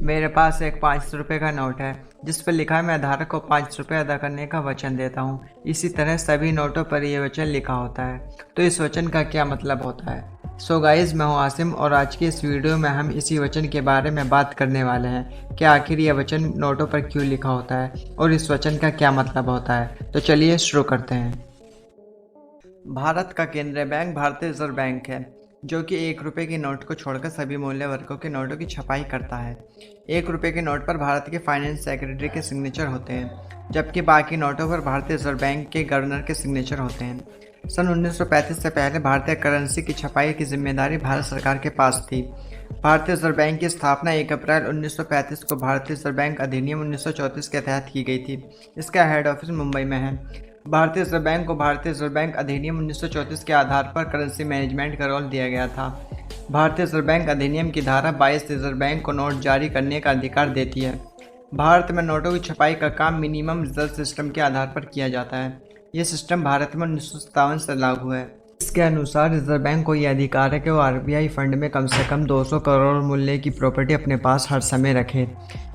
मेरे पास एक 500 रुपये का नोट है जिस पर लिखा है मैं धारक को 5 रुपये अदा करने का वचन देता हूँ। इसी तरह सभी नोटों पर यह वचन लिखा होता है। तो इस वचन का क्या मतलब होता है? सो गाइज, मैं हूँ आसिम और आज की इस वीडियो में हम इसी वचन के बारे में बात करने वाले हैं कि आखिर यह वचन नोटों पर क्यों लिखा होता है और इस वचन का क्या मतलब होता है। तो चलिए शुरू करते हैं। भारत का केंद्रीय बैंक भारतीय रिजर्व बैंक है, जो कि 1 रुपये के नोट को छोड़कर सभी मूल्य वर्गों के नोटों की छपाई करता है। 1 रुपये के नोट पर भारत के फाइनेंस सेक्रेटरी के सिग्नेचर होते हैं, जबकि बाकी नोटों पर भारतीय रिजर्व बैंक के गवर्नर के सिग्नेचर होते हैं। सन 1935 से पहले भारतीय करेंसी की छपाई की जिम्मेदारी भारत सरकार के पास थी। भारतीय रिजर्व बैंक की स्थापना 1 अप्रैल 1935 को भारतीय रिजर्व बैंक अधिनियम 1934 के तहत की गई थी। इसका हेड ऑफिस मुंबई में है। भारतीय रिजर्व बैंक को भारतीय रिजर्व बैंक अधिनियम 1934 के आधार पर करेंसी मैनेजमेंट का रोल दिया गया था। भारतीय रिजर्व बैंक अधिनियम की धारा 22 रिजर्व बैंक को नोट जारी करने का अधिकार देती है। भारत में नोटों की छपाई का काम मिनिमम रिजर्व सिस्टम के आधार पर किया जाता है। यह सिस्टम भारत में 1957 से लागू है। इसके अनुसार रिजर्व बैंक को यह अधिकार है कि वो आरबीआई फंड में कम से कम 200 करोड़ मूल्य की प्रॉपर्टी अपने पास हर समय रखे।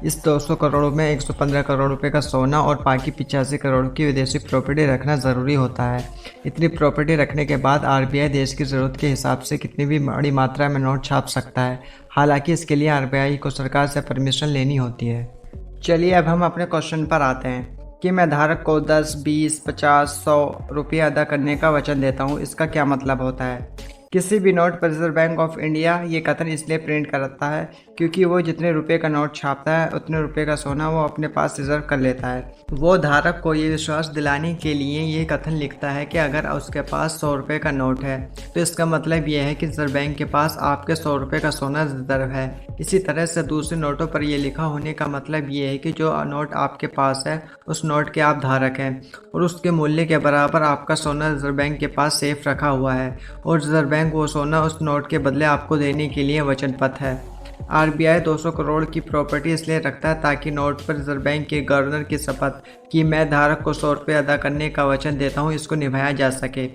इस 200 करोड़ में 115 करोड़ रुपए का सोना और बाकी 85 करोड़ की विदेशी प्रॉपर्टी रखना ज़रूरी होता है। इतनी प्रॉपर्टी रखने के बाद आरबीआई देश की ज़रूरत के हिसाब से कितनी भी बड़ी मात्रा में नोट छाप सकता है। हालांकि इसके लिए आरबीआई को सरकार से परमिशन लेनी होती है। चलिए अब हम अपने क्वेश्चन पर आते हैं कि मैं धारक को 10, 20, 50, 100 रुपये अदा करने का वचन देता हूँ। इसका क्या मतलब होता है? किसी भी नोट पर रिजर्व बैंक ऑफ इंडिया ये कथन इसलिए प्रिंट करता है क्योंकि वो जितने रुपए का नोट छापता है उतने रुपए का सोना वो अपने पास रिजर्व कर लेता है। वो धारक को ये विश्वास दिलाने के लिए ये कथन लिखता है कि अगर उसके पास 100 रुपये का नोट है तो इसका मतलब ये है कि रिजर्व बैंक के पास आपके 100 रुपये का सोना रिजर्व है। इसी तरह से दूसरे नोटों पर यह लिखा होने का मतलब ये है कि जो नोट आपके पास है उस नोट के आप धारक हैं और उसके मूल्य के बराबर आपका सोना रिजर्व बैंक के पास सेफ रखा हुआ है और रिजर्व बैंक वो सोना उस नोट के बदले आपको देने के लिए वचनबद्ध है। आरबीआई 200 करोड़ की प्रॉपर्टी इसलिए रखता है ताकि नोट पर रिजर्व बैंक के गवर्नर की शपथ कि मैं धारक को 100 रुपये अदा करने का वचन देता हूँ इसको निभाया जा सके।